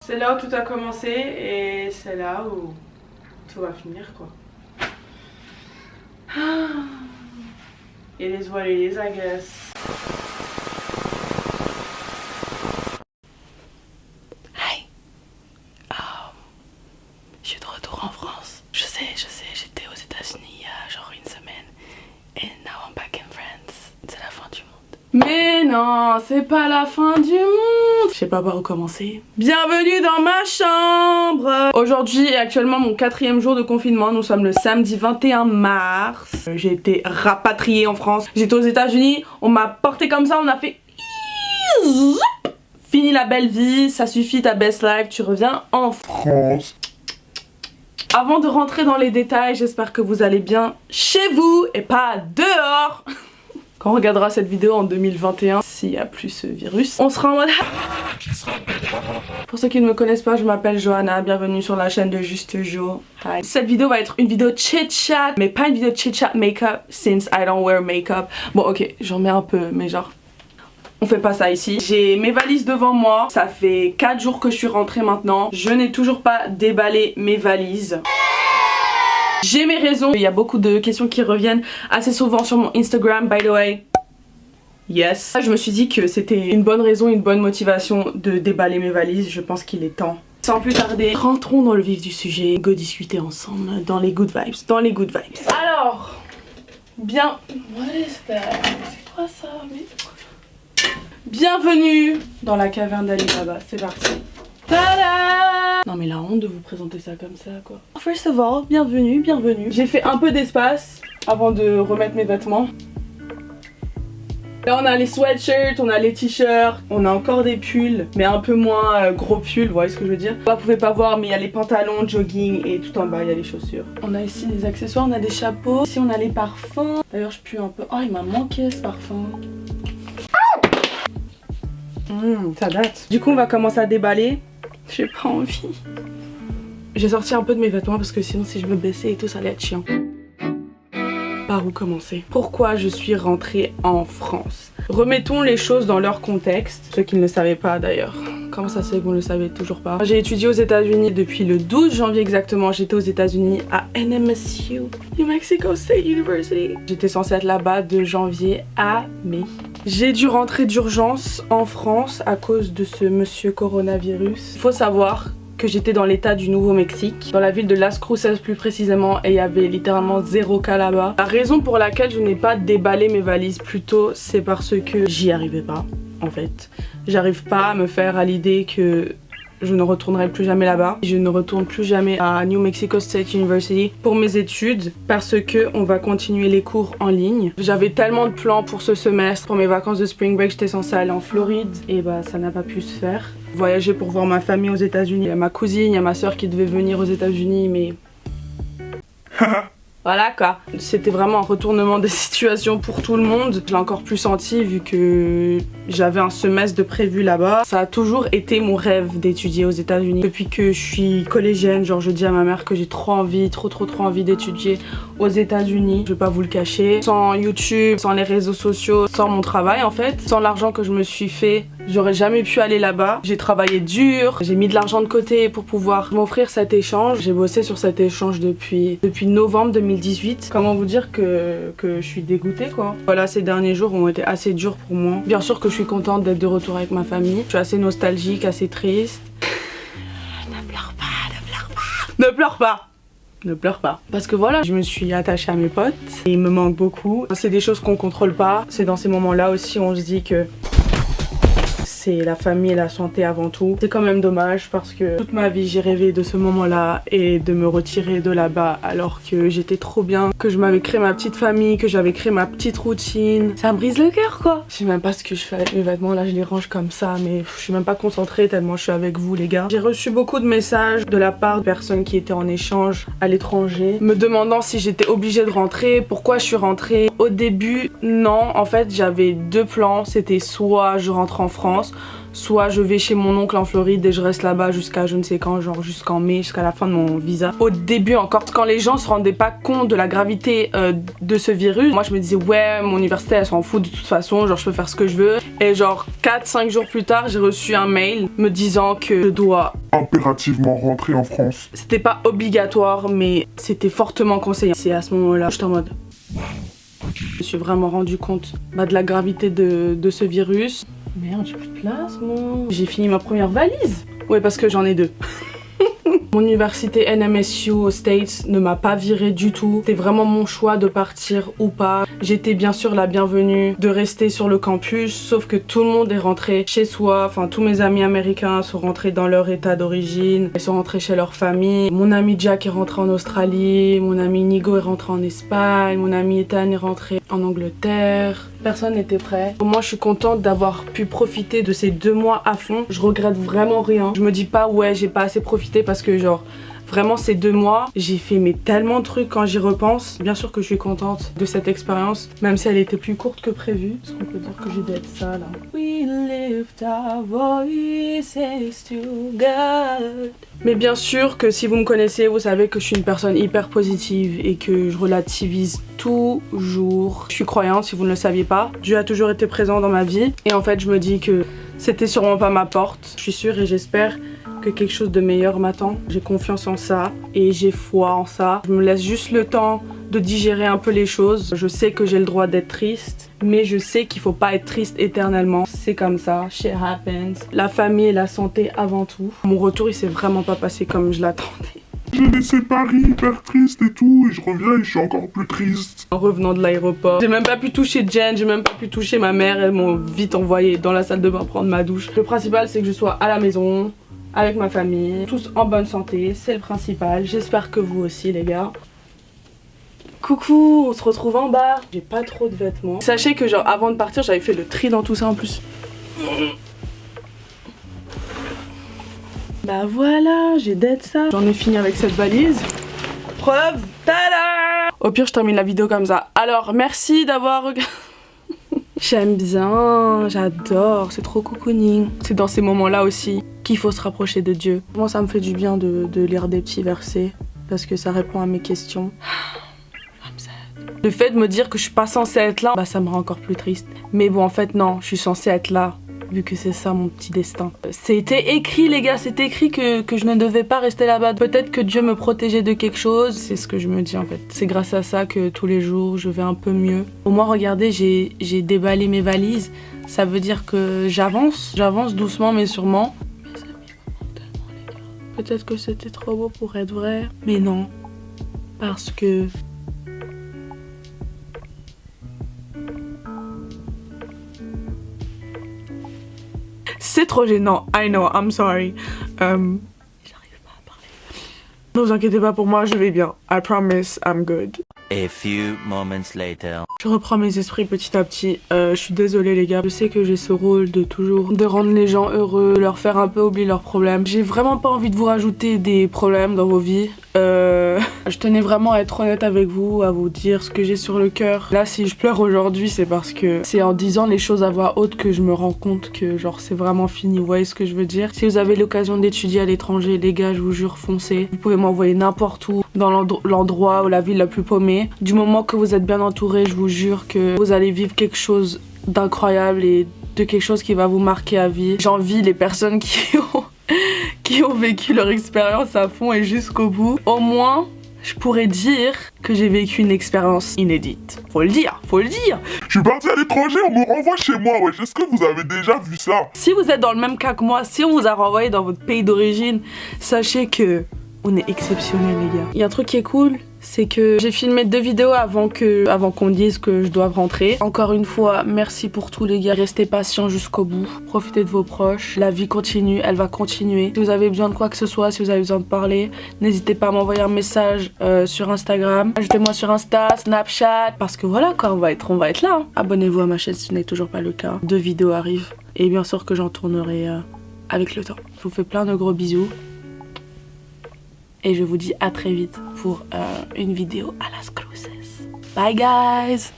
C'est là où tout a commencé et c'est là où tout va finir quoi. It is what it is, I guess. Hi. Je suis de retour en France. Je sais, j'étais aux États-Unis il y a genre une semaine. And now I'm back in France. C'est la fin du monde. Mais non, c'est pas la fin du monde. Je sais pas par où commencer. Bienvenue dans ma chambre. Aujourd'hui est actuellement mon 4e jour de confinement. Nous sommes le samedi 21 mars. J'ai été rapatriée en France. J'étais aux États-Unis. On m'a porté comme ça. On a fait... Fini la belle vie. Ça suffit ta best life. Tu reviens en France. Avant de rentrer dans les détails, j'espère que vous allez bien chez vous et pas dehors. Quand on regardera cette vidéo en 2021, s'il n'y a plus ce virus, on sera en mode... Pour ceux qui ne me connaissent pas, je m'appelle Johanna, bienvenue sur la chaîne de Juste Jo. Hi. Cette vidéo va être une vidéo chit-chat, mais pas une vidéo chit-chat make-up, since I don't wear make-up. Bon ok, j'en mets un peu, mais genre... On fait pas ça ici. J'ai mes valises devant moi. Ça fait 4 jours que je suis rentrée maintenant. Je n'ai toujours pas déballé mes valises. J'ai mes raisons. Il y a beaucoup de questions qui reviennent assez souvent sur mon Instagram, by the way. Yes. Je me suis dit que c'était une bonne raison, une bonne motivation de déballer mes valises. Je pense qu'il est temps. Sans plus tarder, rentrons dans le vif du sujet. Go discuter ensemble dans les good vibes. Dans les good vibes. Alors, bien... What is that? C'est quoi ça? Mais... Bienvenue dans la caverne d'Ali Baba, c'est parti. Tada! Non mais la honte de vous présenter ça comme ça quoi. First of all, bienvenue, bienvenue. J'ai fait un peu d'espace avant de remettre mes vêtements. Là on a les sweatshirts, on a les t-shirts, on a encore des pulls, mais un peu moins gros pulls, vous voyez ce que je veux dire. Vous pouvez pas voir mais il y a les pantalons, jogging et tout en bas il y a les chaussures. On a ici des accessoires, on a des chapeaux, ici on a les parfums. D'ailleurs je pue un peu, oh il m'a manqué ce parfum. Ça date. Du coup on va commencer à déballer. J'ai pas envie. J'ai sorti un peu de mes vêtements parce que sinon si je me baissais et tout ça allait être chiant. Par où commencer? Pourquoi je suis rentrée en France? Remettons les choses dans leur contexte. Ceux qui ne le savaient pas d'ailleurs. Comment ça se fait que vous ne le savez toujours pas? J'ai étudié aux États-Unis depuis le 12 janvier exactement. J'étais aux États-Unis à NMSU, New Mexico State University. J'étais censée être là-bas de janvier à mai. J'ai dû rentrer d'urgence en France à cause de ce monsieur coronavirus. Il faut savoir que j'étais dans l'état du Nouveau-Mexique, dans la ville de Las Cruces plus précisément, et il y avait littéralement 0 cas là-bas. La raison pour laquelle je n'ai pas déballé mes valises plus tôt, c'est parce que j'y arrivais pas, en fait. J'arrive pas à me faire à l'idée que je ne retournerai plus jamais là-bas. Je ne retourne plus jamais à New Mexico State University pour mes études parce que on va continuer les cours en ligne. J'avais tellement de plans pour ce semestre. Pour mes vacances de spring break, j'étais censée aller en Floride et bah ça n'a pas pu se faire. Voyager pour voir ma famille aux États-Unis. Il y a ma cousine, il y a ma soeur qui devait venir aux États-Unis mais... Voilà quoi. C'était vraiment un retournement des situations pour tout le monde. Je l'ai encore plus senti vu que j'avais un semestre de prévu là-bas. Ça a toujours été mon rêve d'étudier aux États-Unis. Depuis que je suis collégienne, genre je dis à ma mère que j'ai trop envie, trop envie d'étudier aux États-Unis. Je vais pas vous le cacher. Sans YouTube, sans les réseaux sociaux, sans mon travail en fait, sans l'argent que je me suis fait, j'aurais jamais pu aller là-bas. J'ai travaillé dur, j'ai mis de l'argent de côté pour pouvoir m'offrir cet échange. J'ai bossé sur cet échange depuis novembre 2018. Comment vous dire que je suis dégoûtée quoi. Voilà, ces derniers jours ont été assez durs pour moi. Bien sûr que je suis contente d'être de retour avec ma famille. Je suis assez nostalgique, assez triste. Ne pleure pas, ne pleure pas. Ne pleure pas. Ne pleure pas. Parce que voilà, je me suis attachée à mes potes et il me manque beaucoup. C'est des choses qu'on contrôle pas. C'est dans ces moments-là aussi où on se dit que c'est la famille et la santé avant tout. C'est quand même dommage parce que toute ma vie j'ai rêvé de ce moment-là et de me retirer de là-bas alors que j'étais trop bien, que je m'avais créé ma petite famille, que j'avais créé ma petite routine. Ça me brise le cœur quoi. Je sais même pas ce que je fais avec mes vêtements, là je les range comme ça mais je suis même pas concentrée tellement je suis avec vous les gars. J'ai reçu beaucoup de messages de la part de personnes qui étaient en échange à l'étranger me demandant si j'étais obligée de rentrer, pourquoi je suis rentrée. Au début non, en fait j'avais 2 plans, c'était soit je rentre en France, soit je vais chez mon oncle en Floride et je reste là-bas jusqu'à je ne sais quand, genre jusqu'en mai, jusqu'à la fin de mon visa. Au début encore, quand les gens se rendaient pas compte de la gravité de ce virus, moi je me disais ouais, mon université elle s'en fout de toute façon, genre je peux faire ce que je veux. Et genre 4-5 jours plus tard, j'ai reçu un mail me disant que je dois impérativement rentrer en France. C'était pas obligatoire, mais c'était fortement conseillé. C'est à ce moment-là, j'étais en mode... Je me suis vraiment rendu compte de la gravité de ce virus. Merde, j'ai plus de place, moi. J'ai fini ma première valise. Ouais, parce que j'en ai 2. Mon université NMSU aux States ne m'a pas virée du tout. C'était vraiment mon choix de partir ou pas. J'étais bien sûr la bienvenue de rester sur le campus, sauf que tout le monde est rentré chez soi. Enfin, tous mes amis américains sont rentrés dans leur état d'origine. Ils sont rentrés chez leur famille. Mon ami Jack est rentré en Australie. Mon ami Nigo est rentré en Espagne. Mon ami Ethan est rentré en Angleterre. Personne n'était prêt. Moi, je suis contente d'avoir pu profiter de ces 2 mois à fond. Je regrette vraiment rien. Je me dis pas ouais, j'ai pas assez profité parce que genre vraiment ces 2 mois, j'ai fait tellement de trucs quand j'y repense. Bien sûr que je suis contente de cette expérience, même si elle était plus courte que prévu. Est-ce qu'on peut dire que j'ai d'être ça là? We lift our voices to God. Mais bien sûr que si vous me connaissez, vous savez que je suis une personne hyper positive et que je relativise toujours. Je suis croyante, si vous ne le saviez pas. Dieu a toujours été présent dans ma vie. Et en fait, je me dis que c'était sûrement pas ma porte. Je suis sûre et j'espère que quelque chose de meilleur m'attend. J'ai confiance en ça et j'ai foi en ça. Je me laisse juste le temps de digérer un peu les choses. Je sais que j'ai le droit d'être triste, mais je sais qu'il faut pas être triste éternellement. C'est comme ça, shit happens. La famille et la santé avant tout. Mon retour, il s'est vraiment pas passé comme je l'attendais. J'ai laissé Paris hyper triste et tout, et je reviens et je suis encore plus triste. En revenant de l'aéroport, j'ai même pas pu toucher Jen, j'ai même pas pu toucher ma mère. Elles m'ont vite envoyé dans la salle de bain prendre ma douche. Le principal, c'est que je sois à la maison, avec ma famille, tous en bonne santé, c'est le principal. J'espère que vous aussi, les gars. Coucou, on se retrouve en bas. J'ai pas trop de vêtements. Sachez que genre avant de partir, j'avais fait le tri dans tout ça en plus. Bah voilà, j'ai dead ça. J'en ai fini avec cette valise. Preuve, tada! Au pire, je termine la vidéo comme ça. Alors, merci d'avoir regardé. J'aime bien, j'adore, c'est trop cocooning. C'est dans ces moments-là aussi qu'il faut se rapprocher de Dieu. Moi, ça me fait du bien de lire des petits versets parce que ça répond à mes questions. Le fait de me dire que je suis pas censée être là, bah ça me rend encore plus triste. Mais bon, en fait, non, je suis censée être là, vu que c'est ça mon petit destin. C'était écrit, les gars, c'est écrit que je ne devais pas rester là-bas. Peut-être que Dieu me protégeait de quelque chose, c'est ce que je me dis en fait. C'est grâce à ça que tous les jours, je vais un peu mieux. Au moins, regardez, j'ai déballé mes valises. Ça veut dire que j'avance doucement mais sûrement. Mes amis m'aiment tellement, les gars. Peut-être que c'était trop beau pour être vrai, mais non. Parce que... c'est trop gênant, I know, I'm sorry. J'arrive pas à parler. Ne vous inquiétez pas pour moi, je vais bien. I promise, I'm good. A few moments later. Je reprends mes esprits petit à petit. Je suis désolée les gars. Je sais que j'ai ce rôle de rendre les gens heureux, leur faire un peu oublier leurs problèmes. J'ai vraiment pas envie de vous rajouter des problèmes dans vos vies. Je tenais vraiment à être honnête avec vous, à vous dire ce que j'ai sur le cœur. Là, si je pleure aujourd'hui, c'est parce que c'est en disant les choses à voix haute que je me rends compte que genre c'est vraiment fini. Vous voyez ce que je veux dire? Si vous avez l'occasion d'étudier à l'étranger, les gars, je vous jure, foncez. Vous pouvez m'envoyer n'importe où, dans l'endroit ou la ville la plus paumée. Du moment que vous êtes bien entouré, je vous jure que vous allez vivre quelque chose d'incroyable et de quelque chose qui va vous marquer à vie. J'envie les personnes qui ont vécu leur expérience à fond et jusqu'au bout. Au moins, je pourrais dire que j'ai vécu une expérience inédite. Faut le dire, faut le dire. Je suis parti à l'étranger, on me renvoie chez moi, wesh. Est-ce que vous avez déjà vu ça? Si vous êtes dans le même cas que moi, si on vous a renvoyé dans votre pays d'origine, sachez que on est exceptionnels, les gars. Il y a un truc qui est cool, c'est que j'ai filmé 2 vidéos avant qu'on dise que je dois rentrer. Encore une fois, merci pour tout les gars. Restez patients jusqu'au bout. Profitez de vos proches. La vie continue, elle va continuer. Si vous avez besoin de quoi que ce soit, si vous avez besoin de parler, n'hésitez pas à m'envoyer un message sur Instagram. Ajoutez-moi sur Insta, Snapchat. Parce que voilà quoi, on va être là. Hein. Abonnez-vous à ma chaîne si ce n'est toujours pas le cas. 2 vidéos arrivent. Et bien sûr que j'en tournerai avec le temps. Je vous fais plein de gros bisous. Et je vous dis à très vite pour une vidéo à las cruces. Bye guys!